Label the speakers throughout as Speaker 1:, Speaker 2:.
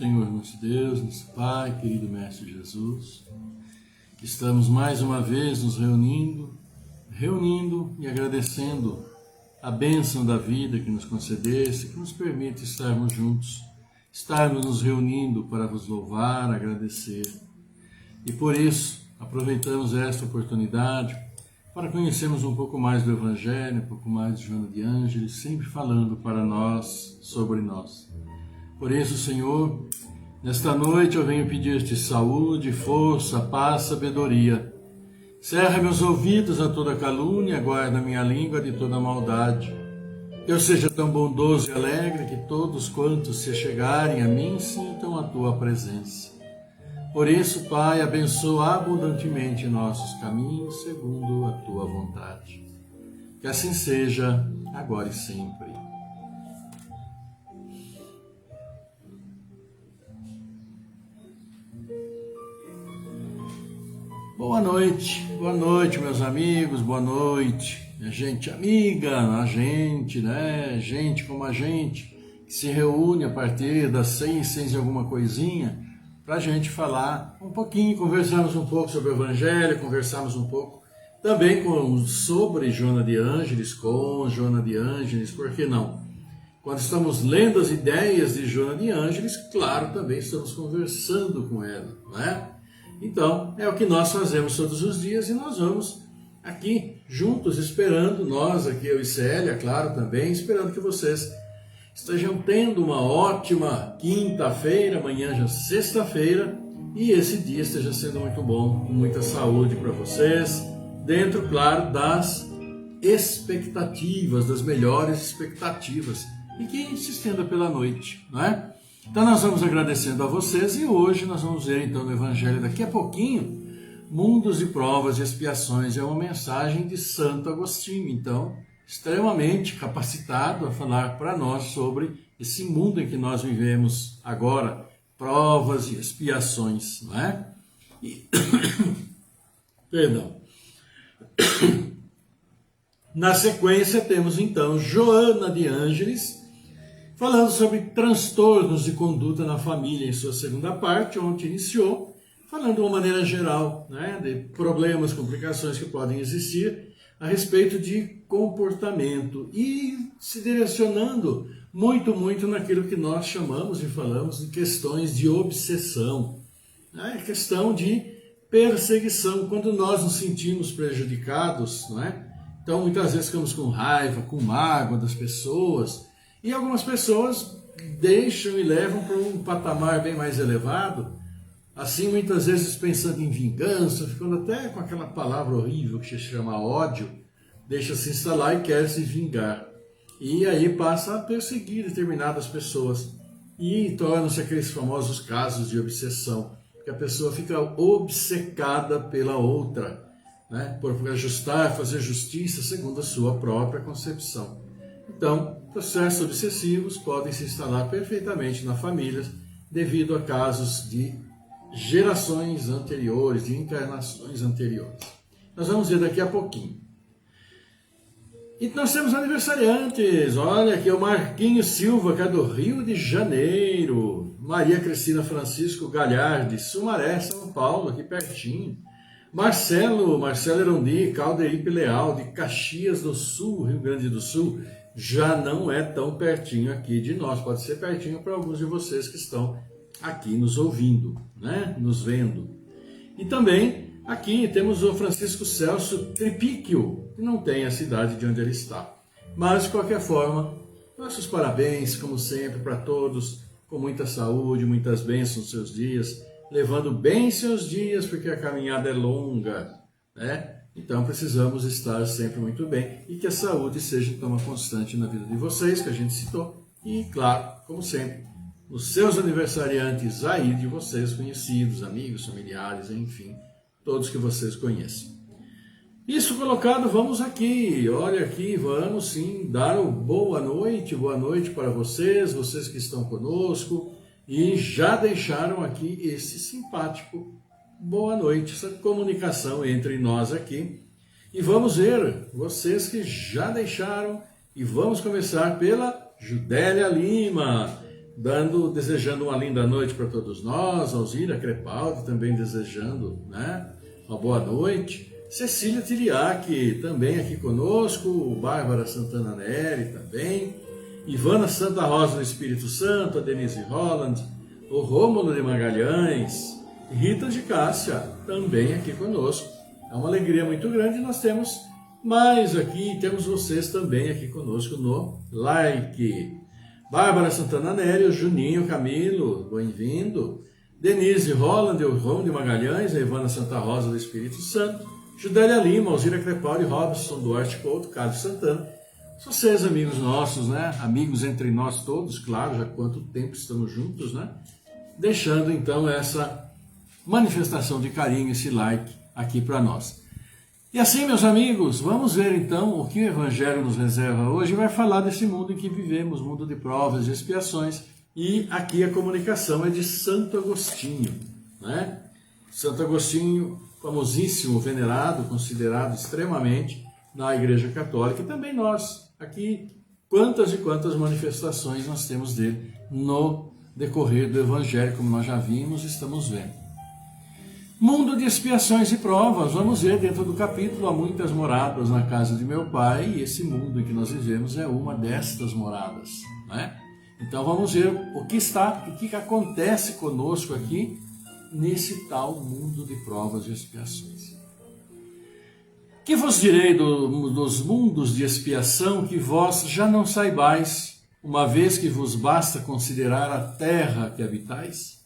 Speaker 1: Senhor nosso Deus, nosso Pai, querido Mestre Jesus, estamos mais uma vez nos reunindo e agradecendo a bênção da vida que nos concedesse, que nos permite estarmos juntos, estarmos nos reunindo para vos louvar, agradecer. E por isso, aproveitamos esta oportunidade para conhecermos um pouco mais do Evangelho, um pouco mais de Joana de Ângeles, sempre falando para nós, sobre nós. Por isso, Senhor, nesta noite eu venho pedir-te saúde, força, paz, sabedoria. Cerra meus ouvidos a toda calúnia, guarda minha língua de toda maldade. Que eu seja tão bondoso e alegre que todos quantos se chegarem a mim sintam a tua presença. Por isso, Pai, abençoa abundantemente nossos caminhos segundo a tua vontade. Que assim seja, agora e sempre. Boa noite, meus amigos, boa noite. A gente amiga, a gente, né? Gente como a gente, que se reúne a partir das 6 e alguma coisinha, para a gente falar um pouquinho, conversarmos um pouco sobre o Evangelho, conversarmos um pouco também sobre Joana de Ângeles, com Joana de Ângeles, por que não? Quando estamos lendo as ideias de Joana de Ângeles, claro, também estamos conversando com ela, não é? Então, é o que nós fazemos todos os dias e nós vamos aqui juntos esperando, nós aqui, eu e Célia, claro, também, esperando que vocês estejam tendo uma ótima quinta-feira, amanhã já sexta-feira, e esse dia esteja sendo muito bom, com muita saúde para vocês, dentro, claro, das expectativas, das melhores expectativas, e que se estenda pela noite, não é? Então nós vamos agradecendo a vocês e hoje nós vamos ver então no Evangelho daqui a pouquinho, Mundos e Provas e Expiações, é uma mensagem de Santo Agostinho, então extremamente capacitado a falar para nós sobre esse mundo em que nós vivemos agora, provas e expiações, não é? Perdão. Na sequência temos então Joana de Ângeles, falando sobre transtornos de conduta na família em sua segunda parte, onde iniciou, falando de uma maneira geral, né, de problemas, complicações que podem existir a respeito de comportamento e se direcionando muito naquilo que nós chamamos e falamos de questões de obsessão, né, questão de perseguição, quando nós nos sentimos prejudicados, não é? Então muitas vezes ficamos com raiva, com mágoa das pessoas, e algumas pessoas deixam e levam para um patamar bem mais elevado, assim muitas vezes pensando em vingança, ficando até com aquela palavra horrível que se chama ódio, deixa se instalar e quer se vingar. E aí passa a perseguir determinadas pessoas. E tornam-se aqueles famosos casos de obsessão, que a pessoa fica obcecada pela outra, né? Por ajustar, fazer justiça segundo a sua própria concepção. Então, processos obsessivos podem se instalar perfeitamente na família devido a casos de gerações anteriores, de encarnações anteriores. Nós vamos ver daqui a pouquinho. E nós temos aniversariantes. Olha, aqui é o Marquinhos Silva, que é do Rio de Janeiro. Maria Cristina Francisco Galhardi, Sumaré, São Paulo, aqui pertinho. Marcelo Erondi, Calderipe Leal, de Caxias do Sul, Rio Grande do Sul. Já não é tão pertinho aqui de nós, pode ser pertinho para alguns de vocês que estão aqui nos ouvindo, né? Nos vendo. E também aqui temos o Francisco Celso Tripicchio, que não tem a cidade de onde ele está. Mas, de qualquer forma, nossos parabéns, como sempre, para todos, com muita saúde, muitas bênçãos nos seus dias, levando bem seus dias, porque a caminhada é longa, né? Então precisamos estar sempre muito bem e que a saúde seja então uma constante na vida de vocês, que a gente citou. E claro, como sempre, os seus aniversariantes aí de vocês, conhecidos, amigos, familiares, enfim, todos que vocês conhecem. Isso colocado, vamos aqui, olha aqui, vamos sim dar o boa noite para vocês, vocês que estão conosco e já deixaram aqui esse simpático boa noite, essa comunicação entre nós aqui. E vamos ver, vocês que já deixaram, e vamos começar pela Judélia Lima. desejando uma linda noite para todos nós, Alzira Crepaldi também desejando, né, uma boa noite, Cecília Tiliac também aqui conosco, Bárbara Santana Neri também, Ivana Santa Rosa do Espírito Santo, a Denise Holland, o Rômulo de Magalhães, Rita de Cássia também aqui conosco. É uma alegria muito grande, nós temos mais aqui, temos vocês também aqui conosco no like. Bárbara Santana Neri, o Juninho Camilo, bem-vindo. Denise Holland, o Rômulo de Magalhães, a Ivana Santa Rosa do Espírito Santo, Judélia Lima, Alzira Crepaldi, Robson Duarte Couto, Carlos Santana. Vocês, amigos nossos, né? Amigos entre nós todos, claro, já há quanto tempo estamos juntos, né? Deixando então essa manifestação de carinho, esse like aqui para nós. E assim, meus amigos, vamos ver então o que o Evangelho nos reserva hoje. Vai falar desse mundo em que vivemos, mundo de provas e expiações. E aqui a comunicação é de Santo Agostinho, né? Santo Agostinho, famosíssimo, venerado, considerado extremamente na Igreja Católica, e também nós, aqui, quantas e quantas manifestações nós temos dele no decorrer do Evangelho, como nós já vimos, estamos vendo. Mundo de expiações e provas, vamos ver dentro do capítulo, há muitas moradas na casa de meu pai, e esse mundo em que nós vivemos é uma destas moradas, né? Então vamos ver o que acontece conosco aqui, nesse tal mundo de provas e expiações. Que vos direi dos mundos de expiação que vós já não saibais, uma vez que vos basta considerar a terra que habitais?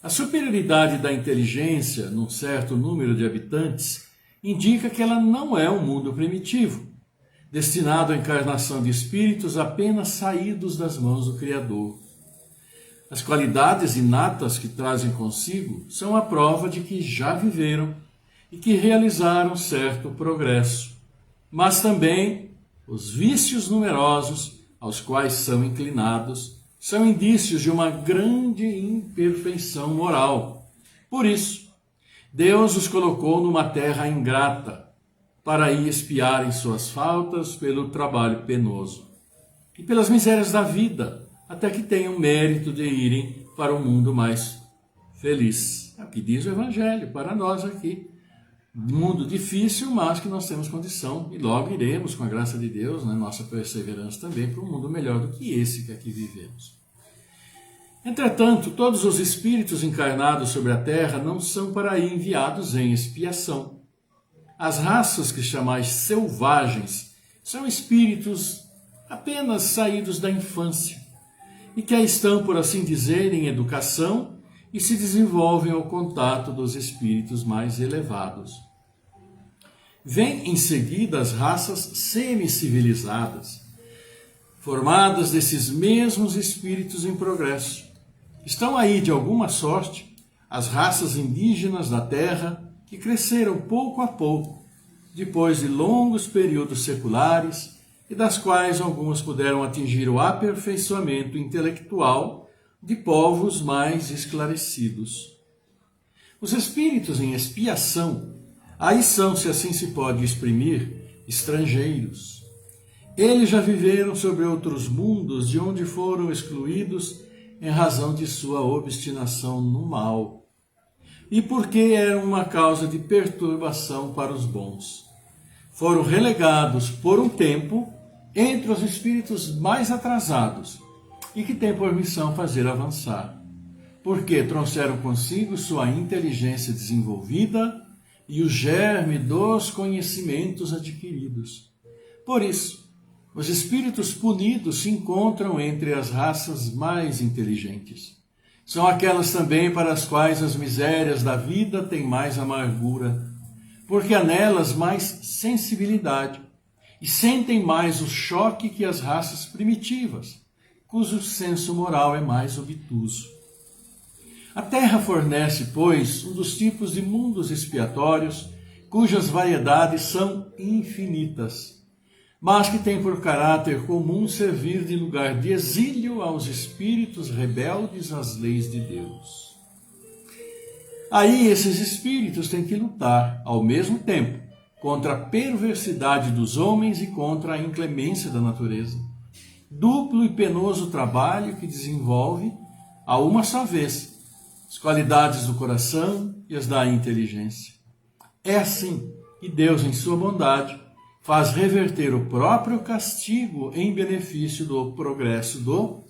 Speaker 1: A superioridade da inteligência num certo número de habitantes indica que ela não é um mundo primitivo, destinado à encarnação de espíritos apenas saídos das mãos do Criador. As qualidades inatas que trazem consigo são a prova de que já viveram e que realizaram certo progresso, mas também os vícios numerosos aos quais são inclinados são indícios de uma grande imperfeição moral. Por isso, Deus os colocou numa terra ingrata, para aí expiarem suas faltas pelo trabalho penoso e pelas misérias da vida, até que tenham mérito de irem para um mundo mais feliz. É o que diz o Evangelho para nós aqui. Mundo difícil, mas que nós temos condição, e logo iremos, com a graça de Deus, né, nossa perseverança também, para um mundo melhor do que esse que aqui vivemos. Entretanto, todos os espíritos encarnados sobre a terra não são para aí enviados em expiação. As raças que chamais selvagens são espíritos apenas saídos da infância, e que aí estão, por assim dizer, em educação, e se desenvolvem ao contato dos espíritos mais elevados. Vêm em seguida as raças semi-civilizadas, formadas desses mesmos espíritos em progresso. Estão aí, de alguma sorte, as raças indígenas da terra que cresceram pouco a pouco, depois de longos períodos seculares, e das quais algumas puderam atingir o aperfeiçoamento intelectual de povos mais esclarecidos. Os espíritos em expiação, aí são, se assim se pode exprimir, estrangeiros. Eles já viveram sobre outros mundos de onde foram excluídos em razão de sua obstinação no mal, e porque eram uma causa de perturbação para os bons. Foram relegados por um tempo entre os espíritos mais atrasados, e que tem por missão fazer avançar, porque trouxeram consigo sua inteligência desenvolvida e o germe dos conhecimentos adquiridos. Por isso, os espíritos punidos se encontram entre as raças mais inteligentes. São aquelas também para as quais as misérias da vida têm mais amargura, porque há nelas mais sensibilidade e sentem mais o choque que as raças primitivas, cujo senso moral é mais obtuso. A Terra fornece, pois, um dos tipos de mundos expiatórios, cujas variedades são infinitas, mas que tem por caráter comum servir de lugar de exílio aos espíritos rebeldes às leis de Deus. Aí esses espíritos têm que lutar, ao mesmo tempo, contra a perversidade dos homens e contra a inclemência da natureza. duplo e penoso trabalho que desenvolve a uma só vez as qualidades do coração e as da inteligência. É assim que Deus, em sua bondade, faz reverter o próprio castigo em benefício do progresso do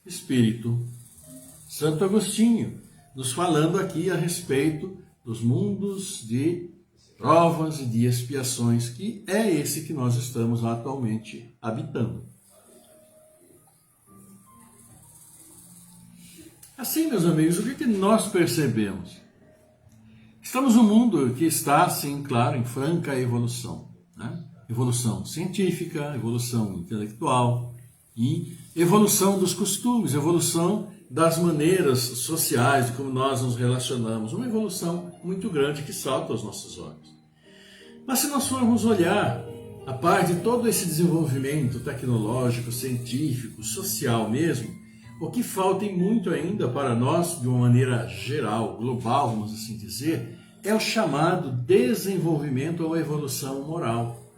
Speaker 1: espírito. Santo Agostinho, nos falando aqui a respeito dos mundos de provas e de expiações, que é esse que nós estamos atualmente habitando. Assim, meus amigos, o que nós percebemos? Estamos num mundo que está, sim, claro, em franca evolução, né? Evolução científica, evolução intelectual e evolução dos costumes, evolução das maneiras sociais, de como nós nos relacionamos, uma evolução muito grande que salta aos nossos olhos. Mas se nós formos olhar, a par de todo esse desenvolvimento tecnológico, científico, social mesmo, o que falta e muito ainda para nós, de uma maneira geral, global, vamos assim dizer, é o chamado desenvolvimento ou evolução moral.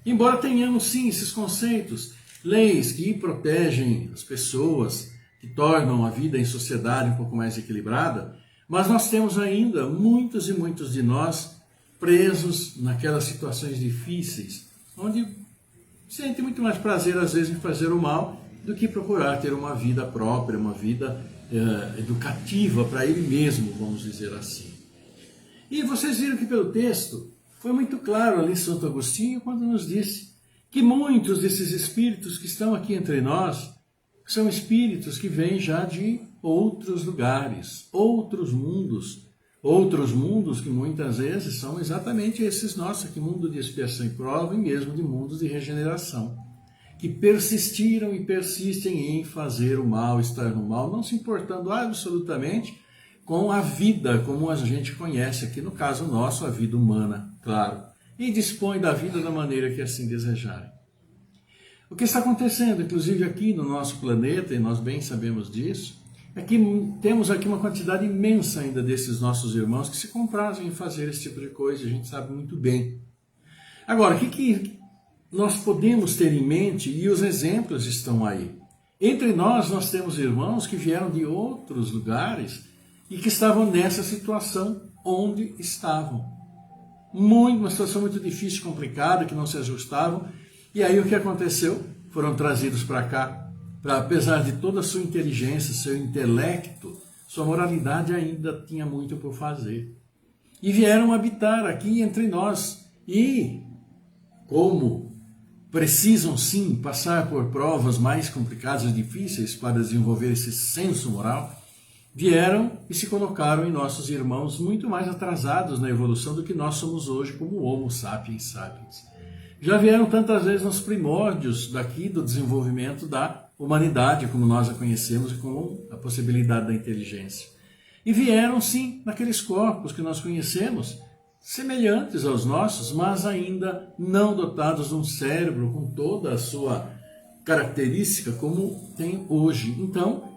Speaker 1: Embora tenhamos, sim, esses conceitos, leis que protegem as pessoas, que tornam a vida em sociedade um pouco mais equilibrada, mas nós temos ainda muitos e muitos de nós presos naquelas situações difíceis, onde sente muito mais prazer, às vezes, em fazer o mal, do que procurar ter uma vida própria, uma vida educativa para ele mesmo, vamos dizer assim. E vocês viram que pelo texto foi muito claro ali Santo Agostinho quando nos disse que muitos desses espíritos que estão aqui entre nós são espíritos que vêm já de outros lugares, outros mundos que muitas vezes são exatamente esses nossos aqui, mundo de expiação e prova e mesmo de mundos de regeneração, que persistiram e persistem em fazer o mal, estar no mal, não se importando absolutamente com a vida como a gente conhece aqui, no caso nosso, a vida humana, claro, e dispõe da vida da maneira que assim desejarem. O que está acontecendo, inclusive aqui no nosso planeta, e nós bem sabemos disso, é que temos aqui uma quantidade imensa ainda desses nossos irmãos que se comprazem em fazer esse tipo de coisa, a gente sabe muito bem. Agora, o que nós podemos ter em mente, e os exemplos estão aí. Entre nós temos irmãos que vieram de outros lugares e que estavam nessa situação onde estavam. Uma situação muito difícil, complicada, que não se ajustavam. E aí o que aconteceu? Foram trazidos para cá, apesar de toda a sua inteligência, seu intelecto, sua moralidade ainda tinha muito por fazer. E vieram habitar aqui entre nós. E como precisam sim passar por provas mais complicadas e difíceis para desenvolver esse senso moral, vieram e se colocaram em nossos irmãos muito mais atrasados na evolução do que nós somos hoje como Homo sapiens sapiens. Já vieram tantas vezes nos primórdios daqui do desenvolvimento da humanidade, como nós a conhecemos, e com a possibilidade da inteligência. E vieram sim naqueles corpos que nós conhecemos, semelhantes aos nossos, mas ainda não dotados de um cérebro com toda a sua característica como tem hoje. Então,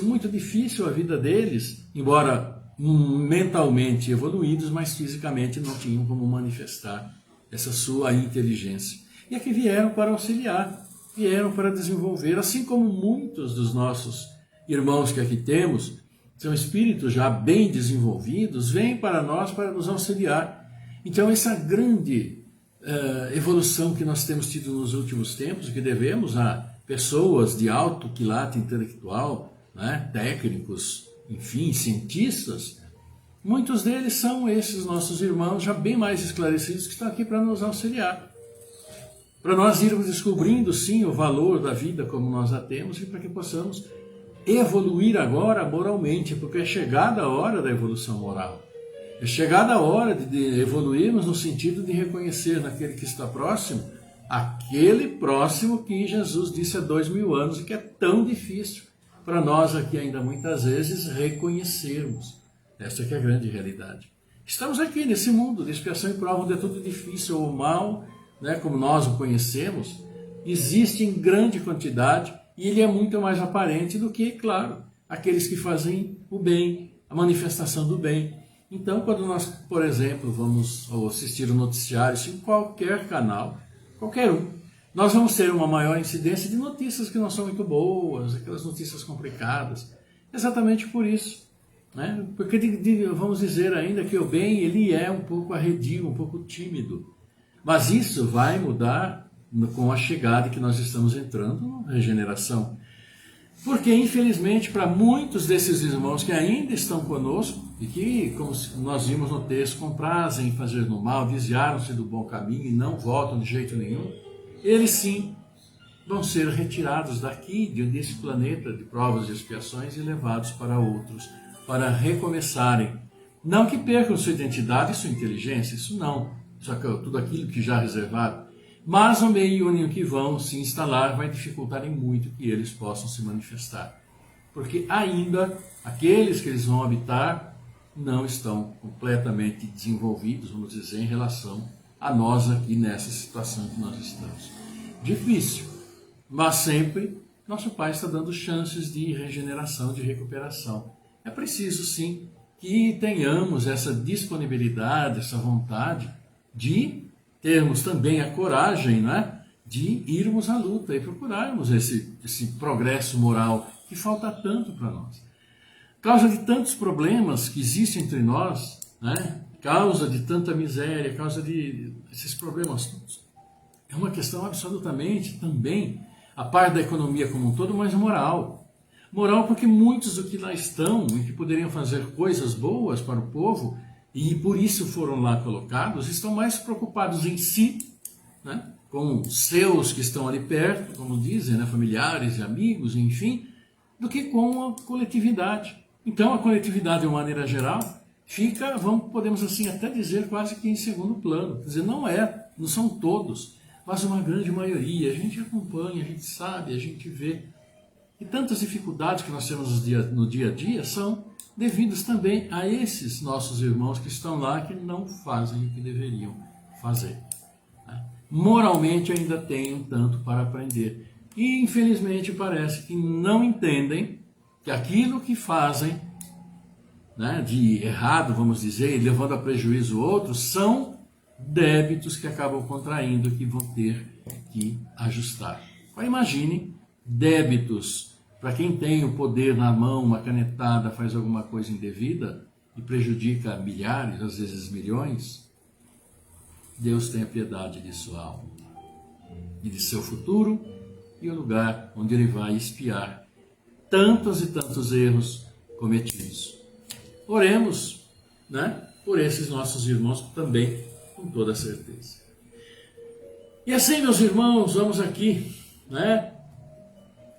Speaker 1: muito difícil a vida deles, embora mentalmente evoluídos, mas fisicamente não tinham como manifestar essa sua inteligência. E aqui vieram para auxiliar, vieram para desenvolver, assim como muitos dos nossos irmãos que aqui temos, são espíritos já bem desenvolvidos, vêm para nós para nos auxiliar. Então essa grande evolução que nós temos tido nos últimos tempos, que devemos a pessoas de alto quilate intelectual, né, técnicos, enfim, cientistas, muitos deles são esses nossos irmãos já bem mais esclarecidos que estão aqui para nos auxiliar. Para nós irmos descobrindo, sim, o valor da vida como nós a temos e para que possamos evoluir agora moralmente, porque é chegada a hora da evolução moral. É chegada a hora de evoluirmos no sentido de reconhecer naquele que está próximo, aquele próximo que Jesus disse há 2000 anos e que é tão difícil para nós aqui ainda muitas vezes reconhecermos. Essa que é a grande realidade. Estamos aqui nesse mundo de expiação e prova, onde é tudo difícil, o mal, né, como nós o conhecemos, existe em grande quantidade e ele é muito mais aparente do que, claro, aqueles que fazem o bem, a manifestação do bem. Então, quando nós, por exemplo, vamos assistir o noticiário em qualquer canal, qualquer um, nós vamos ter uma maior incidência de notícias que não são muito boas, aquelas notícias complicadas. Exatamente por isso. Né? Porque vamos dizer ainda que o bem ele é um pouco arredio, um pouco tímido. Mas isso vai mudar com a chegada que nós estamos entrando na regeneração. Porque, infelizmente, para muitos desses irmãos que ainda estão conosco, e que, como nós vimos no texto, comprazem em fazer no mal, desviaram-se do bom caminho e não voltam de jeito nenhum, eles sim vão ser retirados daqui, desse planeta de provas e expiações, e levados para outros, para recomeçarem. Não que percam sua identidade e sua inteligência, isso não, só que tudo aquilo que já reservaram. Mas o meio em que vão se instalar vai dificultar em muito que eles possam se manifestar. Porque ainda aqueles que eles vão habitar não estão completamente desenvolvidos, vamos dizer, em relação a nós aqui nessa situação que nós estamos. Difícil, mas sempre nosso Pai está dando chances de regeneração, de recuperação. É preciso sim que tenhamos essa disponibilidade, essa vontade de termos também a coragem, né, de irmos à luta e procurarmos esse progresso moral que falta tanto para nós. Causa de tantos problemas que existem entre nós, né, causa de tanta miséria, causa de esses problemas todos. É uma questão absolutamente também, a parte da economia como um todo, mas moral. Moral porque muitos do que lá estão e que poderiam fazer coisas boas para o povo, e por isso foram lá colocados, estão mais preocupados em si, né, com seus que estão ali perto, como dizem, né, familiares e amigos, enfim, do que com a coletividade. Então a coletividade, de uma maneira geral, fica, podemos assim até dizer, quase que em segundo plano. Quer dizer, não são todos, mas uma grande maioria. A gente acompanha, a gente sabe, a gente vê. E tantas dificuldades que nós temos no dia a dia são devidos também a esses nossos irmãos que estão lá, que não fazem o que deveriam fazer. Moralmente ainda têm um tanto para aprender. E infelizmente parece que não entendem que aquilo que fazem, né, de errado, vamos dizer, levando a prejuízo outros, são débitos que acabam contraindo, que vão ter que ajustar. Agora imagine débitos. Para quem tem o poder na mão, uma canetada, faz alguma coisa indevida e prejudica milhares, às vezes milhões, Deus tenha piedade de sua alma e de seu futuro e o lugar onde ele vai espiar tantos e tantos erros cometidos. Oremos, né, por esses nossos irmãos também, com toda certeza. E assim, meus irmãos, vamos aqui, né,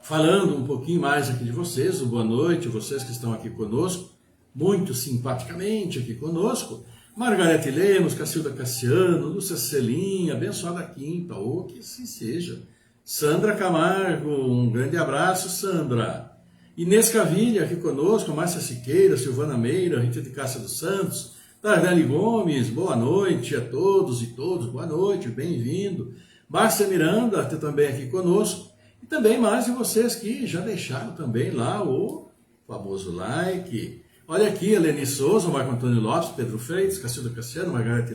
Speaker 1: falando um pouquinho mais aqui de vocês, boa noite, vocês que estão aqui conosco, muito simpaticamente aqui conosco, Margarete Lemos, Cacilda Cassiano, Lúcia Celinha, abençoada quinta, ou que assim seja, Sandra Camargo, um grande abraço, Sandra, Inês Cavilha aqui conosco, Márcia Siqueira, Silvana Meira, Rita de Cássia dos Santos, Dardane Gomes, boa noite a todos e todas, boa noite, bem-vindo, Márcia Miranda, também aqui conosco, e também mais de vocês que já deixaram também lá o famoso like. Olha aqui, Eleni Souza, Marco Antônio Lopes, Pedro Freitas, Cacilda Cassiano, Margarete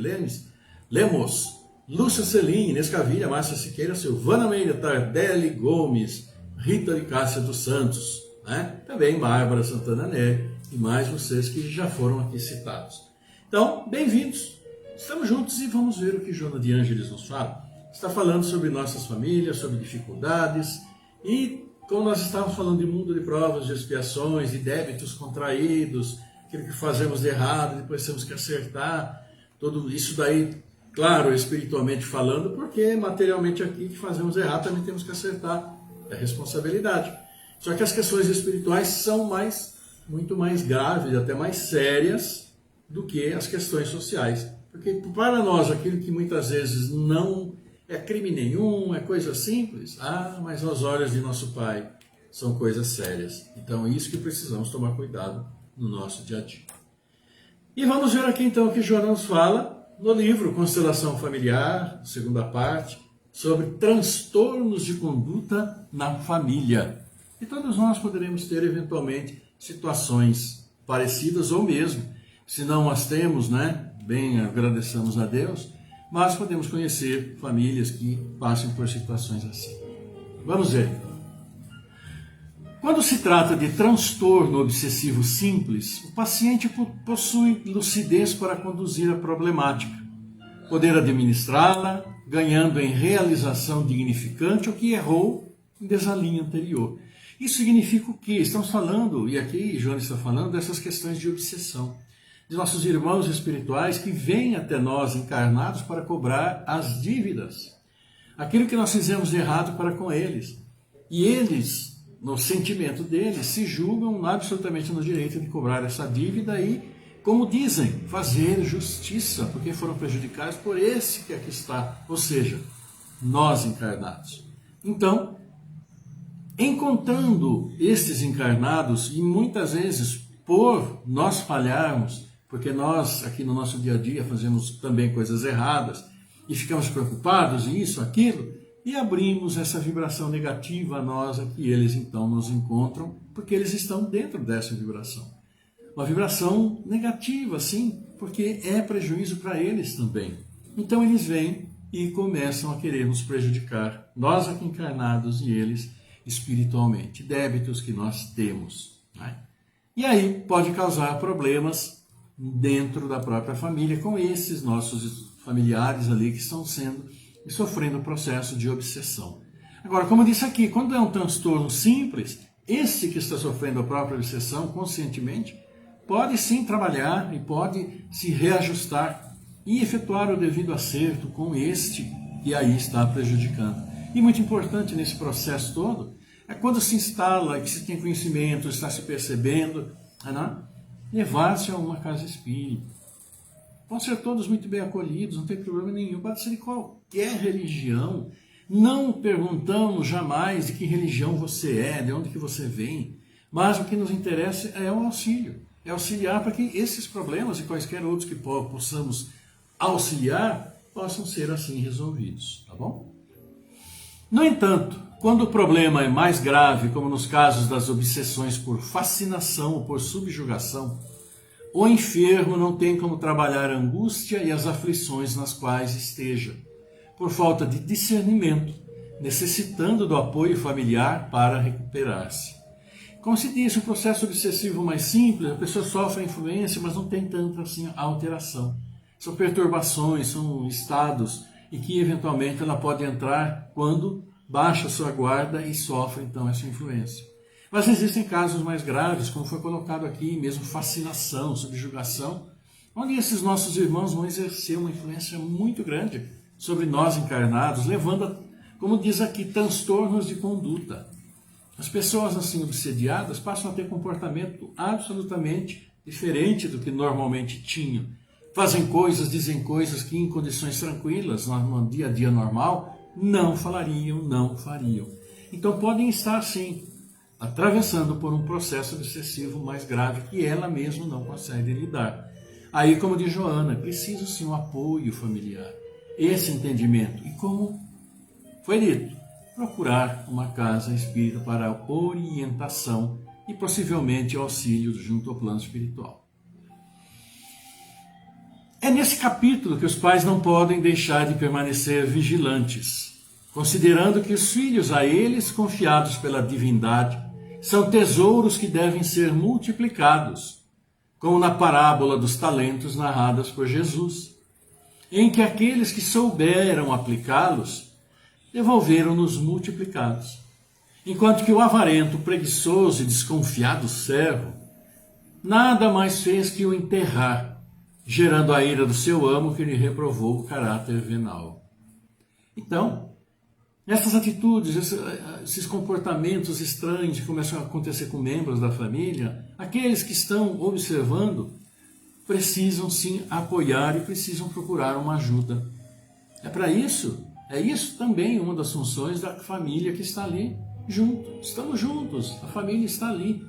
Speaker 1: Lemos, Lúcia Celim, Inês Cavilha, Márcia Siqueira, Silvana Meira, Tardelli Gomes, Rita de Cássia dos Santos, né? Também Bárbara Santana Nery e mais vocês que já foram aqui citados. Então, bem-vindos. Estamos juntos e vamos ver o que Joana de Ângeles nos fala. Está falando sobre nossas famílias, sobre dificuldades e, como nós estávamos falando de mundo de provas, de expiações, de débitos contraídos, aquilo que fazemos de errado, depois temos que acertar, tudo isso daí, claro, espiritualmente falando, porque materialmente aqui que fazemos errado também temos que acertar, é responsabilidade. Só que as questões espirituais são muito mais graves, até mais sérias do que as questões sociais. Porque para nós, aquilo que muitas vezes não é crime nenhum, é coisa simples. Mas aos olhos de nosso Pai são coisas sérias. Então é isso que precisamos tomar cuidado no nosso dia a dia. E vamos ver aqui então o que Joana nos fala no livro Constelação Familiar, segunda parte, sobre transtornos de conduta na família. E todos nós poderemos ter eventualmente situações parecidas ou mesmo, se não as temos, né? Bem, agradecemos a Deus, mas podemos conhecer famílias que passam por situações assim. Vamos ver. Quando se trata de transtorno obsessivo simples, o paciente possui lucidez para conduzir a problemática, poder administrá-la, ganhando em realização dignificante o que errou em desalinho anterior. Isso significa o quê? Estamos falando, e aqui Joana está falando, dessas questões de obsessão, de nossos irmãos espirituais que vêm até nós encarnados para cobrar as dívidas, aquilo que nós fizemos de errado para com eles. E eles, no sentimento deles, se julgam absolutamente no direito de cobrar essa dívida e, como dizem, fazer justiça, porque foram prejudicados por esse que aqui está, ou seja, nós encarnados. Então, encontrando estes encarnados, e muitas vezes por nós falharmos, porque nós aqui no nosso dia a dia fazemos também coisas erradas, e ficamos preocupados, isso, aquilo, e abrimos essa vibração negativa a nós, a que eles então nos encontram, porque eles estão dentro dessa vibração. Uma vibração negativa, sim, porque é prejuízo para eles também. Então eles vêm e começam a querer nos prejudicar, nós aqui encarnados e eles espiritualmente, débitos que nós temos. Né? E aí pode causar problemas dentro da própria família, com esses nossos familiares ali que estão sendo e sofrendo o processo de obsessão. Agora, como eu disse aqui, quando é um transtorno simples, esse que está sofrendo a própria obsessão conscientemente, pode sim trabalhar e pode se reajustar e efetuar o devido acerto com este que aí está prejudicando. E muito importante nesse processo todo é quando se instala, que se tem conhecimento, está se percebendo, levar-se a uma casa espírita. Vão ser todos muito bem acolhidos, não tem problema nenhum, pode ser de qualquer religião. Não perguntamos jamais de que religião você é, de onde que você vem, mas o que nos interessa é o auxílio, é auxiliar para que esses problemas e quaisquer outros que possamos auxiliar possam ser assim resolvidos, tá bom? No entanto, quando o problema é mais grave, como nos casos das obsessões por fascinação ou por subjugação, o enfermo não tem como trabalhar a angústia e as aflições nas quais esteja, por falta de discernimento, necessitando do apoio familiar para recuperar-se. Como se disse, o processo obsessivo mais simples, a pessoa sofre a influência, mas não tem tanta assim alteração. São perturbações, são estados e que eventualmente ela pode entrar quando baixa sua guarda e sofre então essa influência. Mas existem casos mais graves, como foi colocado aqui, mesmo fascinação, subjugação, onde esses nossos irmãos vão exercer uma influência muito grande sobre nós encarnados, levando a, como diz aqui, transtornos de conduta. As pessoas assim obsediadas passam a ter comportamento absolutamente diferente do que normalmente tinham. Fazem coisas, dizem coisas que em condições tranquilas, no dia a dia normal, não falariam, não fariam. Então podem estar sim atravessando por um processo obsessivo mais grave que ela mesma não consegue lidar. Aí, como diz Joana, precisa sim um apoio familiar, esse entendimento. E como foi dito, procurar uma casa espírita para orientação e possivelmente auxílio junto ao plano espiritual. É nesse capítulo que os pais não podem deixar de permanecer vigilantes, considerando que os filhos a eles confiados pela divindade são tesouros que devem ser multiplicados, como na parábola dos talentos narradas por Jesus, em que aqueles que souberam aplicá-los devolveram-nos multiplicados, enquanto que o avarento, preguiçoso e desconfiado servo nada mais fez que o enterrar, gerando a ira do seu amo que lhe reprovou o caráter venal. Então, essas atitudes, esses comportamentos estranhos que começam a acontecer com membros da família, aqueles que estão observando, precisam sim apoiar e precisam procurar uma ajuda. É isso também uma das funções da família que está ali junto. Estamos juntos, a família está ali.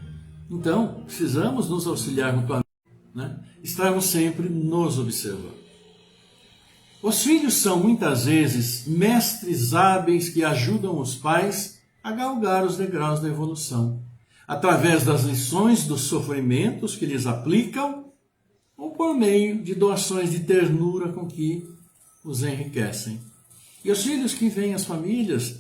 Speaker 1: Então, precisamos nos auxiliar mutuamente, estarmos sempre nos observando. Os filhos são muitas vezes mestres hábeis que ajudam os pais a galgar os degraus da evolução, através das lições dos sofrimentos que lhes aplicam ou por meio de doações de ternura com que os enriquecem. E os filhos que vêm às famílias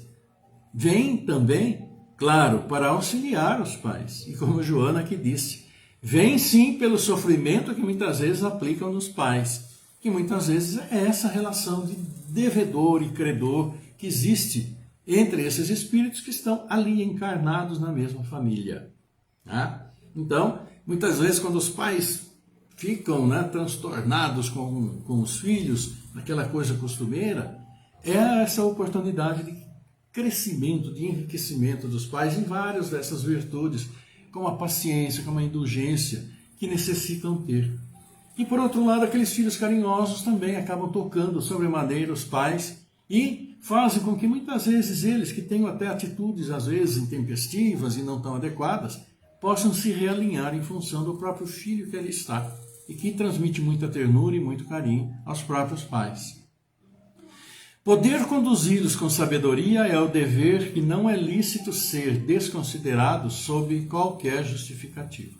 Speaker 1: vêm também, claro, para auxiliar os pais. E como Joana aqui disse, vêm sim pelo sofrimento que muitas vezes aplicam nos pais, que muitas vezes é essa relação de devedor e credor que existe entre esses espíritos que estão ali encarnados na mesma família. Tá? Então, muitas vezes quando os pais ficam, né, transtornados com os filhos, naquela coisa costumeira, é essa oportunidade de crescimento, de enriquecimento dos pais em várias dessas virtudes, como a paciência, como a indulgência, que necessitam ter. E por outro lado, aqueles filhos carinhosos também acabam tocando sobremaneira os pais e fazem com que muitas vezes eles, que tenham até atitudes às vezes intempestivas e não tão adequadas, possam se realinhar em função do próprio filho que ali está e que transmite muita ternura e muito carinho aos próprios pais. Poder conduzi-los com sabedoria é o dever que não é lícito ser desconsiderado sob qualquer justificativa.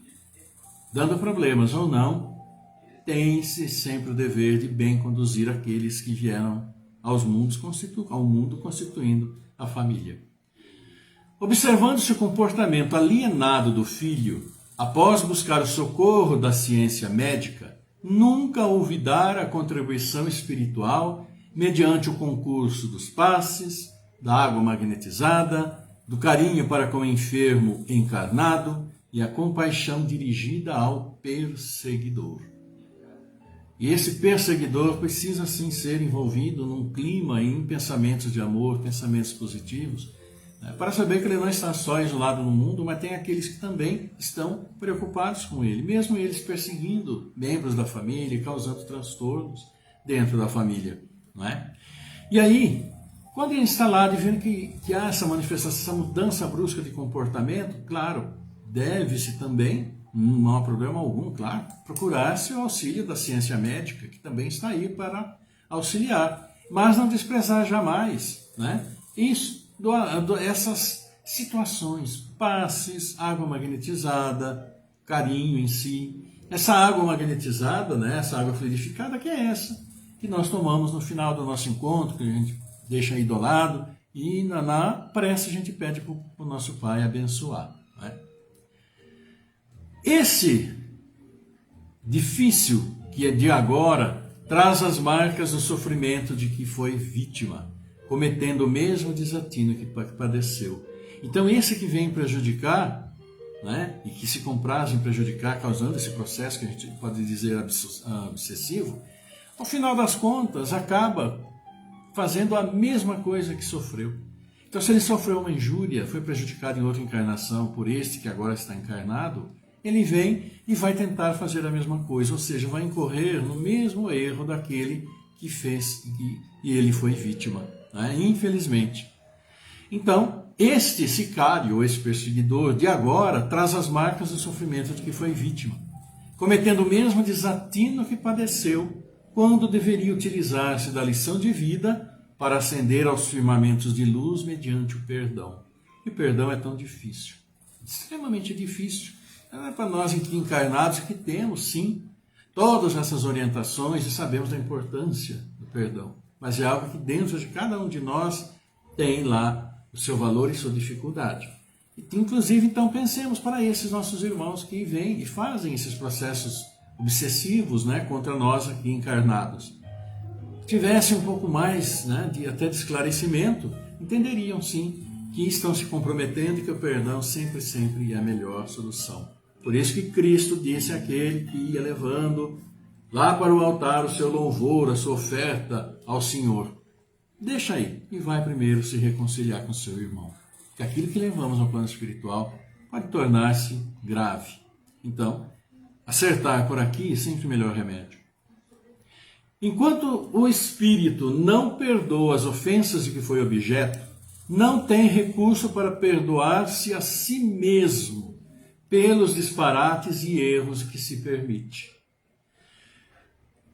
Speaker 1: Dando problemas ou não, tem-se sempre o dever de bem conduzir aqueles que vieram ao mundo constituindo a família. Observando-se o comportamento alienado do filho, após buscar o socorro da ciência médica, nunca olvidar a contribuição espiritual mediante o concurso dos passes, da água magnetizada, do carinho para com o enfermo encarnado e a compaixão dirigida ao perseguidor. E esse perseguidor precisa sim ser envolvido num clima e em pensamentos de amor, pensamentos positivos, né, para saber que ele não está só isolado no mundo, mas tem aqueles que também estão preocupados com ele, mesmo eles perseguindo membros da família e causando transtornos dentro da família. Não é? E aí, quando ele está lá e vendo que há essa manifestação, essa mudança brusca de comportamento, claro, deve-se também, não há problema algum, claro, procurar-se o auxílio da ciência médica, que também está aí para auxiliar, mas não desprezar jamais, né, essas situações, passes, água magnetizada, carinho em si. Essa água magnetizada, né, essa água fluidificada, que é essa que nós tomamos no final do nosso encontro, que a gente deixa aí do lado, e na prece a gente pede para o nosso Pai abençoar. Né? Esse difícil que é de agora traz as marcas do sofrimento de que foi vítima, cometendo o mesmo desatino que padeceu. Então esse que vem prejudicar, né, e que se compraz em prejudicar, causando esse processo que a gente pode dizer obsessivo, ao final das contas, acaba fazendo a mesma coisa que sofreu. Então, se ele sofreu uma injúria, foi prejudicado em outra encarnação por este que agora está encarnado, ele vem e vai tentar fazer a mesma coisa, ou seja, vai incorrer no mesmo erro daquele que fez e ele foi vítima, né? Infelizmente. Então, este sicário, ou esse perseguidor de agora, traz as marcas do sofrimento de que foi vítima, cometendo o mesmo desatino que padeceu, quando deveria utilizar-se da lição de vida para ascender aos firmamentos de luz mediante o perdão. E o perdão é tão difícil, extremamente difícil. Não é para nós aqui encarnados que temos, sim, todas essas orientações e sabemos da importância do perdão. Mas é algo que dentro de cada um de nós tem lá o seu valor e sua dificuldade. E, inclusive, então, pensemos para esses nossos irmãos que vêm e fazem esses processos obsessivos, né, contra nós aqui encarnados. Tivessem um pouco mais, né, até de esclarecimento, entenderiam sim que estão se comprometendo e que o perdão sempre é a melhor solução. Por isso que Cristo disse àquele que ia levando lá para o altar o seu louvor, a sua oferta ao Senhor: deixa aí e vai primeiro se reconciliar com seu irmão. Porque aquilo que levamos ao plano espiritual pode tornar-se grave. Então, acertar por aqui é sempre o melhor remédio. Enquanto o espírito não perdoa as ofensas de que foi objeto, não tem recurso para perdoar-se a si mesmo pelos disparates e erros que se permite.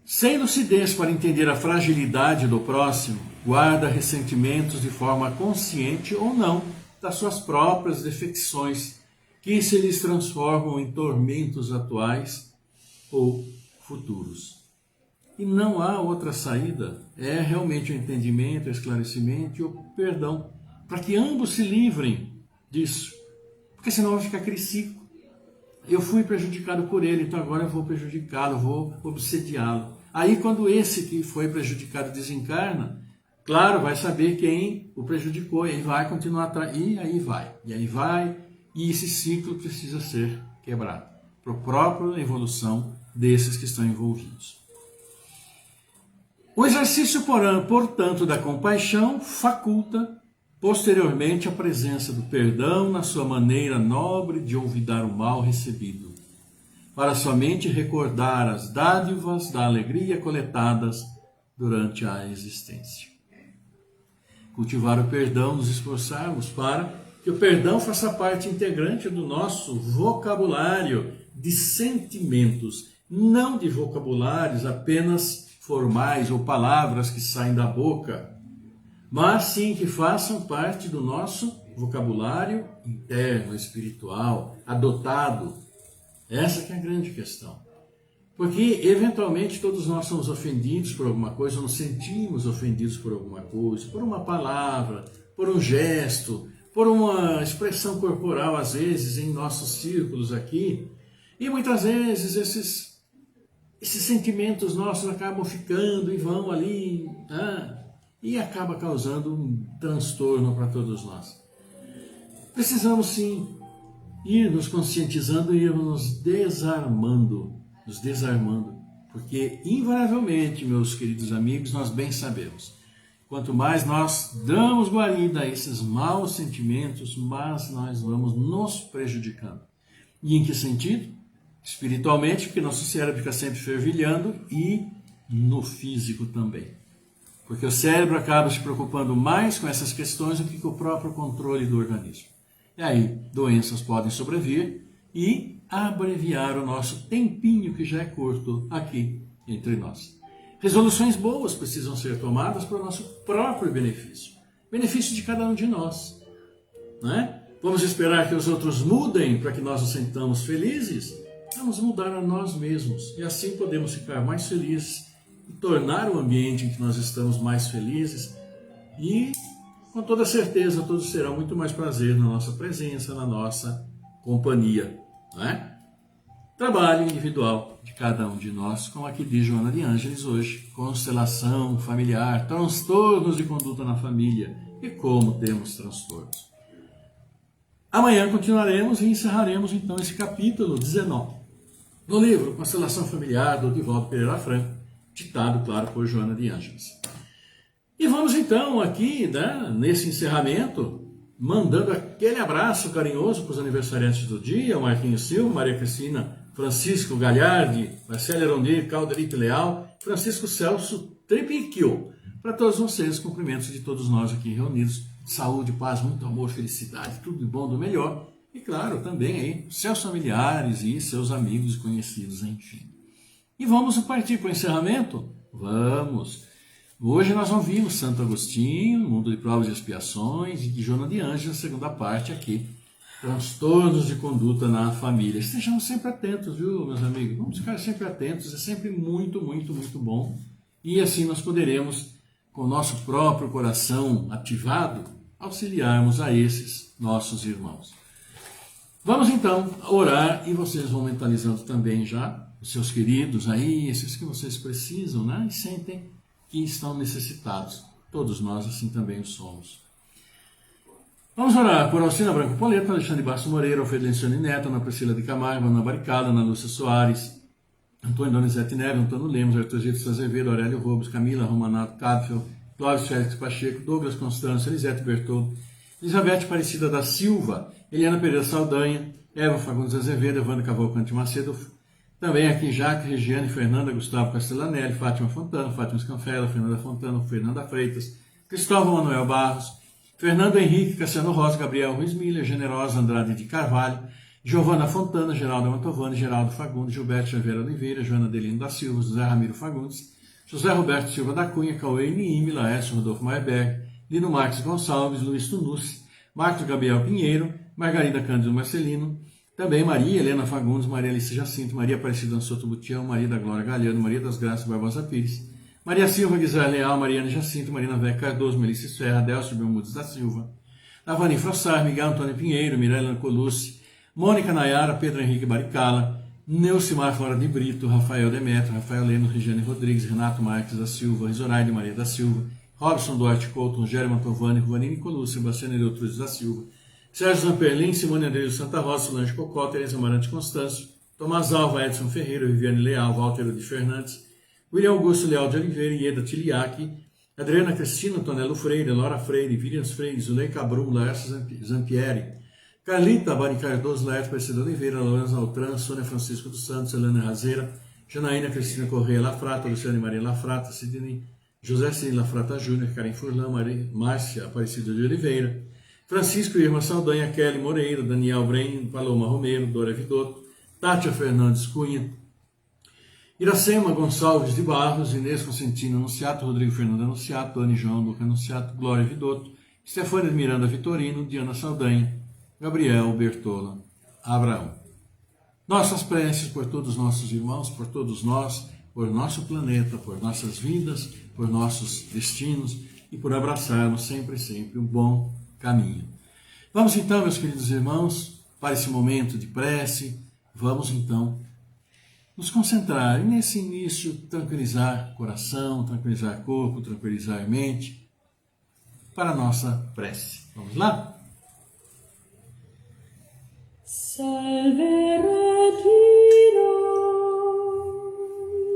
Speaker 1: Sem lucidez para entender a fragilidade do próximo, guarda ressentimentos de forma consciente ou não das suas próprias defecções, que se lhes transformam em tormentos atuais ou futuros. E não há outra saída. É realmente o entendimento, o esclarecimento e o perdão, para que ambos se livrem disso. Porque senão vai ficar aquele ciclo. Eu fui prejudicado por ele, então agora eu vou prejudicá-lo, vou obsediá-lo. Aí quando esse que foi prejudicado desencarna, claro, vai saber quem o prejudicou, e aí vai continuar atrás, e aí vai, e esse ciclo precisa ser quebrado, para a própria evolução desses que estão envolvidos. O exercício, portanto, da compaixão faculta posteriormente a presença do perdão na sua maneira nobre de olvidar o mal recebido, para somente recordar as dádivas da alegria coletadas durante a existência. Cultivar o perdão, nos esforçarmos para que o perdão faça parte integrante do nosso vocabulário de sentimentos, não de vocabulários apenas formais ou palavras que saem da boca, mas sim que façam parte do nosso vocabulário interno, espiritual, adotado. Essa que é a grande questão. Porque, eventualmente, todos nós somos ofendidos por alguma coisa, nos sentimos ofendidos por alguma coisa, por uma palavra, por um gesto, por uma expressão corporal, às vezes, em nossos círculos aqui. E muitas vezes esses sentimentos nossos acabam ficando e vão ali, e acaba causando um transtorno para todos nós. Precisamos sim ir nos conscientizando e ir nos desarmando, porque invariavelmente, meus queridos amigos, nós bem sabemos, quanto mais nós damos guarida a esses maus sentimentos, mais nós vamos nos prejudicando. E em que sentido? Espiritualmente, porque nosso cérebro fica sempre fervilhando, e no físico também. Porque o cérebro acaba se preocupando mais com essas questões do que com o próprio controle do organismo. E aí, doenças podem sobrevir e abreviar o nosso tempinho, que já é curto aqui entre nós. Resoluções boas precisam ser tomadas para o nosso próprio benefício. Benefício de cada um de nós. Não é? Vamos esperar que os outros mudem para que nós nos sintamos felizes? Vamos mudar a nós mesmos. E assim podemos ficar mais felizes e tornar o ambiente em que nós estamos mais felizes, e com toda certeza todos terão muito mais prazer na nossa presença, na nossa companhia, não é? Trabalho individual de cada um de nós, como aqui diz Joana de Ângeles hoje, constelação familiar, transtornos de conduta na família e como temos transtornos. Amanhã continuaremos e encerraremos então esse capítulo 19 do livro Constelação Familiar, do Divaldo Pereira Franco, ditado, claro, por Joana de Ângeles. E vamos então aqui, nesse encerramento, mandando aquele abraço carinhoso para os aniversariantes do dia, Marquinhos Silva, Maria Cristina, Francisco Galhardi, Marcelo Arondir, Calderipe Leal, Francisco Celso Tripiquio. Para todos vocês, cumprimentos de todos nós aqui reunidos. Saúde, paz, muito amor, felicidade, tudo de bom, do melhor. E claro, também aí, seus familiares e seus amigos e conhecidos, enfim. E vamos partir para o encerramento? Vamos! Hoje nós ouvimos Santo Agostinho, Mundo de Provas e Expiações, e de Joana de Ângeles, a segunda parte aqui, transtornos de conduta na família. Estejamos sempre atentos, viu, meus amigos? Vamos ficar sempre atentos, é sempre muito, muito, muito bom. E assim nós poderemos, com o nosso próprio coração ativado, auxiliarmos a esses nossos irmãos. Vamos então orar, e vocês vão mentalizando também já os seus queridos aí, esses que vocês precisam, né? E sentem que estão necessitados. Todos nós assim também o somos. Vamos orar por Alcina Branco Poleto, Alexandre Bastos Moreira, Alfredo Neto, Ana Priscila de Camargo, Ana Barricada, Ana Lúcia Soares, Antônio Donizete Neves, Antônio Lemos, Arthur Gito Azevedo, Aurélio Robos, Camila Romanato Cadfel, Cláudio Félix Pacheco, Douglas Constância, Elisete Bertoldo, Elizabeth Aparecida da Silva, Eliana Pereira Saldanha, Eva Fagundes Azevedo, Evandro Cavalcante Macedo, também aqui Jaque, Regiane, Fernanda, Gustavo Castellanelli, Fátima Fontana, Fátima Scanfella, Fernanda Fontana, Fernanda Freitas, Cristóvão Manuel Barros, Fernando Henrique, Cassiano Rosa, Gabriel Ruiz Miller, Generosa Andrade de Carvalho, Giovana Fontana, Geraldo Mantovani, Geraldo Fagundes, Gilberto Xavier Oliveira, Joana Delino da Silva, José Ramiro Fagundes, José Roberto Silva da Cunha, Cauê Niime, Laércio Rodolfo Maierberg, Lino Marques Gonçalves, Luiz Tunucci, Marcos Gabriel Pinheiro, Margarida Cândido Marcelino, Também Maria Helena Fagundes, Maria Alice Jacinto, Maria Aparecida Ansoto Butião, Maria da Glória Galhano, Maria das Graças Barbosa Pires, Maria Silva Guizar Leal, Mariana Jacinto, Marina Veca Cardoso, Melissa Serra, Delcio Belmudes da Silva, Lavani Frossar, Miguel Antônio Pinheiro, Mirella Colucci, Mônica Nayara, Pedro Henrique Baricala, Neucimar Flora de Brito, Rafael Demetrio, Rafael Leno, Regiane Rodrigues, Renato Marques da Silva, Isoraide Maria da Silva, Robson Duarte Couto, Rogério Mantovani, Ruanini Colucci, Sebastião Neutruz da Silva, Sérgio Zamperlin, Simone Andrés Santa Rosa, Solange Cocó, Tereza Amarante Constâncio, Tomás Alva, Edson Ferreira, Viviane Leal, Walter de Fernandes, William Augusto Leal de Oliveira, Ieda Tiliaki, Adriana Cristina, Tonelo Freire, Laura Freire, Williams Freire, Zulei Cabrum, Laércio Zampieri, Carlita Bari Cardoso, Laércio Aparecida Oliveira, Lorenzo Altran, Sônia Francisco dos Santos, Helena Razeira, Janaína Cristina Correia Lafrata, Luciane Maria Lafrata, Sidney José Cid Lafrata Júnior, Karen Furlan, Márcia Aparecida de Oliveira, Francisco Irma Saldanha, Kelly Moreira, Daniel Brenho, Paloma Romero, Dora Vidotto, Tátia Fernandes Cunha, Iracema Gonçalves de Barros, Inês Constantino Anunciato, Rodrigo Fernando Anunciato, Dani João Luca Anunciato, Glória Vidotto, Stefânia de Miranda Vitorino, Diana Saldanha, Gabriel Bertola Abraão. Nossas preces por todos os nossos irmãos, por todos nós, por nosso planeta, por nossas vidas, por nossos destinos e por abraçarmos sempre um bom caminho. Vamos então, meus queridos irmãos, para esse momento de prece, vamos então nos concentrar e nesse início tranquilizar coração, tranquilizar corpo, tranquilizar mente para a nossa prece. Vamos lá?
Speaker 2: Salve Regina,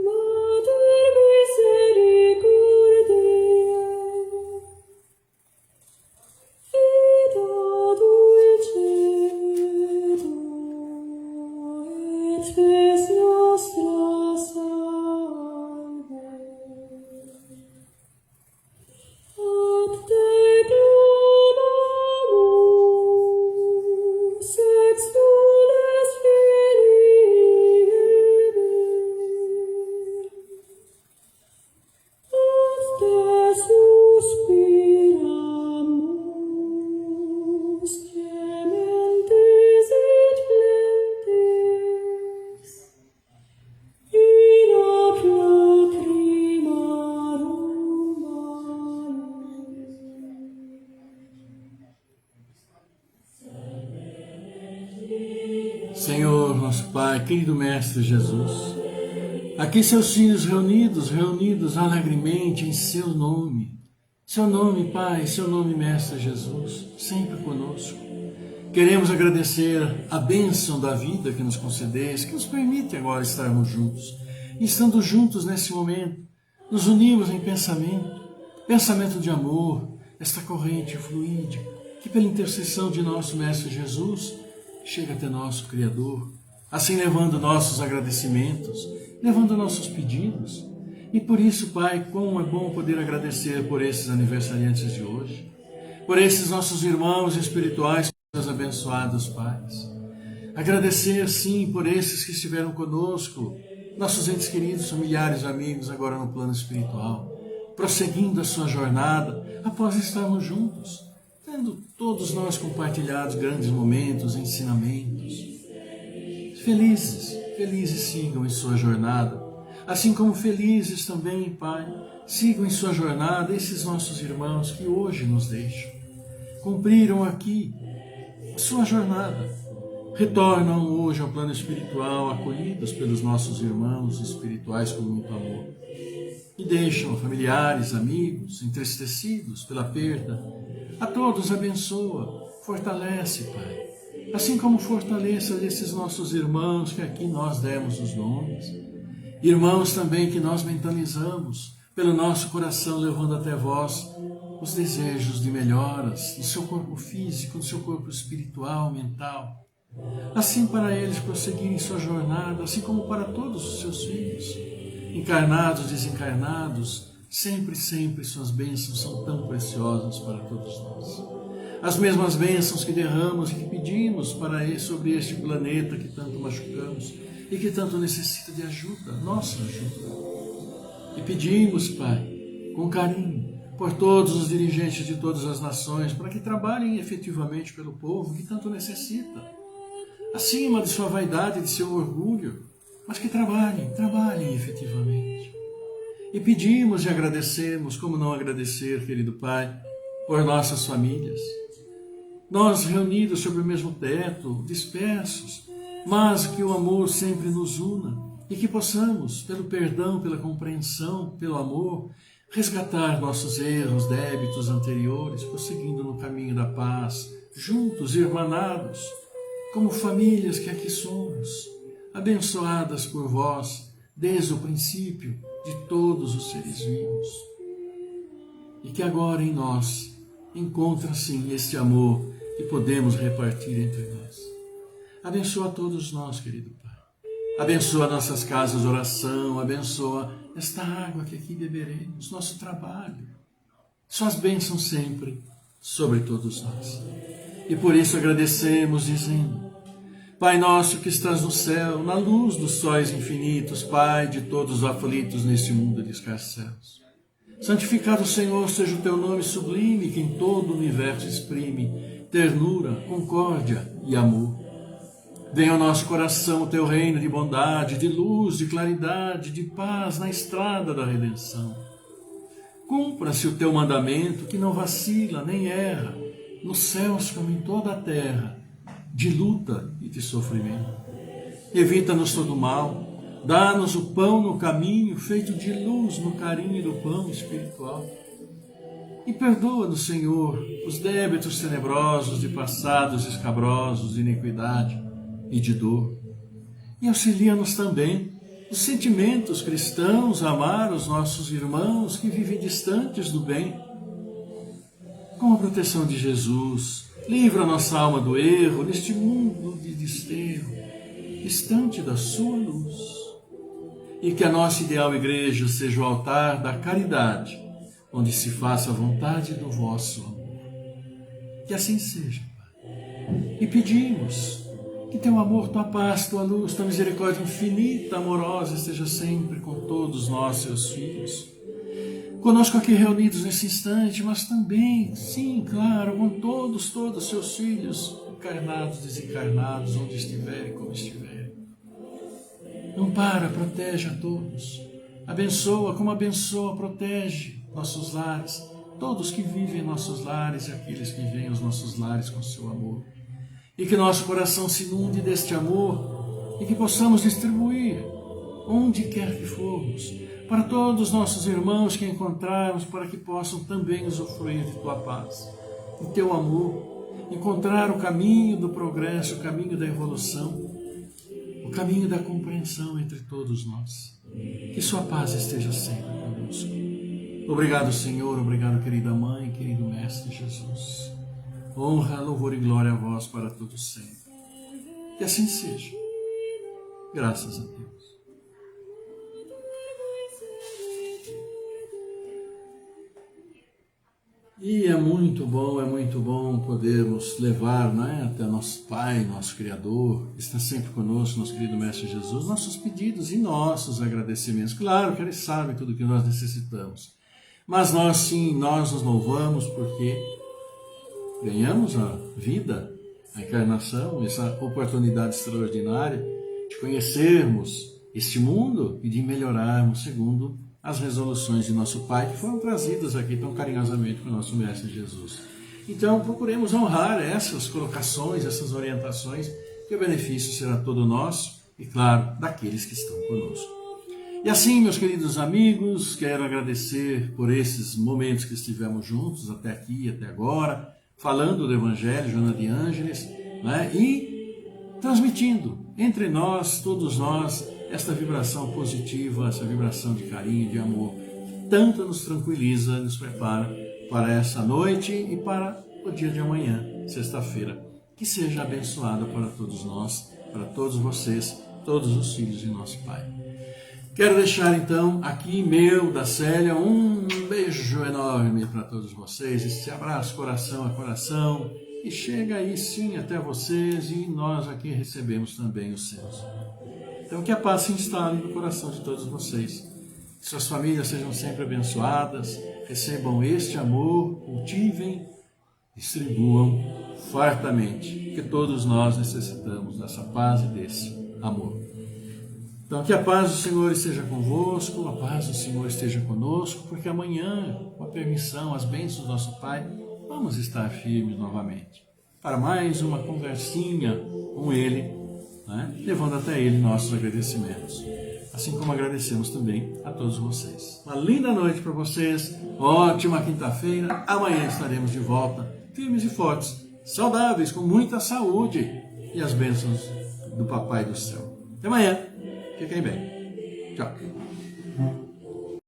Speaker 2: Mater misericordiae, Vita dulcedo, et spes nostra salve. Ad te clamamus, ex tules filii, ad te suspiramus, gementis et flentes, in hoc lacrimarum vale.
Speaker 1: Senhor, nosso Pai, querido Mestre Jesus, aqui seus filhos reunidos alegremente em seu nome, Pai, seu nome, Mestre Jesus, sempre conosco. Queremos agradecer a bênção da vida que nos concedeste, que nos permite agora estarmos juntos. E estando juntos nesse momento, nos unimos em pensamento de amor, esta corrente fluídica, que pela intercessão de nosso Mestre Jesus, chega até nosso Criador, assim levando nossos agradecimentos, levando nossos pedidos. E por isso, Pai, como é bom poder agradecer por esses aniversariantes de hoje, por esses nossos irmãos espirituais, meus abençoados pais. Agradecer, sim, por esses que estiveram conosco, nossos entes queridos, familiares, amigos, agora no plano espiritual, prosseguindo a sua jornada após estarmos juntos, tendo todos nós compartilhados grandes momentos, ensinamentos. Felizes sigam em sua jornada, assim como felizes também, Pai, sigam em sua jornada esses nossos irmãos que hoje nos deixam. Cumpriram aqui sua jornada, retornam hoje ao plano espiritual, acolhidos pelos nossos irmãos espirituais com muito amor. E deixam familiares, amigos, entristecidos pela perda. A todos abençoa, fortalece, Pai. Assim como fortaleça esses nossos irmãos que aqui nós demos os nomes. Irmãos também que nós mentalizamos pelo nosso coração, levando até vós os desejos de melhoras no seu corpo físico, no seu corpo espiritual, mental. Assim para eles prosseguirem sua jornada, assim como para todos os seus filhos, encarnados, desencarnados, sempre suas bênçãos são tão preciosas para todos nós. As mesmas bênçãos que derramos e que pedimos sobre este planeta que tanto machucamos e que tanto necessita de ajuda, nossa ajuda. E pedimos, Pai, com carinho, por todos os dirigentes de todas as nações, para que trabalhem efetivamente pelo povo que tanto necessita. acima de sua vaidade e de seu orgulho, mas que trabalhem efetivamente. E pedimos e agradecemos, como não agradecer, querido Pai, por nossas famílias. Nós reunidos sob o mesmo teto, dispersos, mas que o amor sempre nos una e que possamos, pelo perdão, pela compreensão, pelo amor, resgatar nossos erros, débitos anteriores, prosseguindo no caminho da paz, juntos, irmanados, como famílias que aqui somos, abençoadas por vós, desde o princípio de todos os seres vivos. E que agora em nós encontra, sim, este amor que podemos repartir entre nós. Abençoa todos nós, querido Pai. Abençoa nossas casas de oração, abençoa esta água que aqui beberemos, nosso trabalho. Suas bênçãos sempre sobre todos nós. E por isso agradecemos, dizendo: Pai nosso que estás no céu, na luz dos sóis infinitos, Pai de todos os aflitos neste mundo de escarcéus. Santificado, Senhor, seja o teu nome sublime, que em todo o universo exprime ternura, concórdia e amor. Venha ao nosso coração o teu reino de bondade, de luz, de claridade, de paz na estrada da redenção. Cumpra-se o teu mandamento, que não vacila nem erra, nos céus como em toda a terra, de luta e de sofrimento. Evita-nos todo mal, dá-nos o pão no caminho, feito de luz no carinho do pão espiritual. E perdoa-nos, Senhor, os débitos tenebrosos de passados escabrosos de iniquidade e de dor. E auxilia-nos também os sentimentos cristãos a amar os nossos irmãos que vivem distantes do bem. Com a proteção de Jesus, livra a nossa alma do erro neste mundo de desterro, distante da sua luz. E que a nossa ideal igreja seja o altar da caridade, onde se faça a vontade do vosso amor. Que assim seja, Pai. E pedimos que teu amor, tua paz, tua luz, tua misericórdia infinita, amorosa, esteja sempre com todos nós, seus filhos. Conosco aqui reunidos nesse instante, mas também, sim, claro, com todos seus filhos, encarnados, desencarnados, onde estiverem, como estiverem. Ampara, protege a todos. Abençoa, como abençoa, protege nossos lares, todos que vivem em nossos lares e aqueles que vêm aos nossos lares com seu amor. E que nosso coração se inunde deste amor e que possamos distribuir, onde quer que formos, para todos os nossos irmãos que encontrarmos, para que possam também usufruir de tua paz, de teu amor, encontrar o caminho do progresso, o caminho da evolução, o caminho da compreensão entre todos nós. Que sua paz esteja sempre conosco. Obrigado, Senhor, obrigado, querida Mãe, querido Mestre Jesus. Honra, louvor e glória a vós para todos sempre. Que assim seja. Graças a Deus. E é muito bom podermos levar, até nosso Pai, nosso Criador, que está sempre conosco, nosso querido Mestre Jesus, nossos pedidos e nossos agradecimentos. Claro que Ele sabe tudo o que nós necessitamos. Mas nós sim, nós nos louvamos porque ganhamos a vida, a encarnação, essa oportunidade extraordinária de conhecermos este mundo e de melhorarmos segundo as resoluções de nosso Pai, que foram trazidas aqui tão carinhosamente pelo nosso Mestre Jesus. Então, procuremos honrar essas colocações, essas orientações, que o benefício será todo nosso e, claro, daqueles que estão conosco. E assim, meus queridos amigos, quero agradecer por esses momentos que estivemos juntos até aqui, até agora, falando do Evangelho, Joana de Ângeles, e transmitindo entre nós, todos nós, esta vibração positiva, essa vibração de carinho, de amor, tanto nos tranquiliza, nos prepara para essa noite e para o dia de amanhã, sexta-feira. Que seja abençoada para todos nós, para todos vocês, todos os filhos de nosso Pai. Quero deixar então aqui da Célia, um beijo enorme para todos vocês, esse abraço coração a coração, e chega aí sim até vocês e nós aqui recebemos também os seus. Então que a paz se instale no coração de todos vocês, que suas famílias sejam sempre abençoadas, recebam este amor, cultivem distribuam fartamente, porque todos nós necessitamos dessa paz e desse amor. Então, que a paz do Senhor esteja convosco, a paz do Senhor esteja conosco, porque amanhã, com a permissão, as bênçãos do nosso Pai, vamos estar firmes novamente, para mais uma conversinha com Ele, né? Levando até Ele nossos agradecimentos. Assim como agradecemos também a todos vocês. Uma linda noite para vocês, ótima quinta-feira, amanhã estaremos de volta, firmes e fortes, saudáveis, com muita saúde e as bênçãos do Papai do Céu. Até amanhã, fiquem bem. Tchau.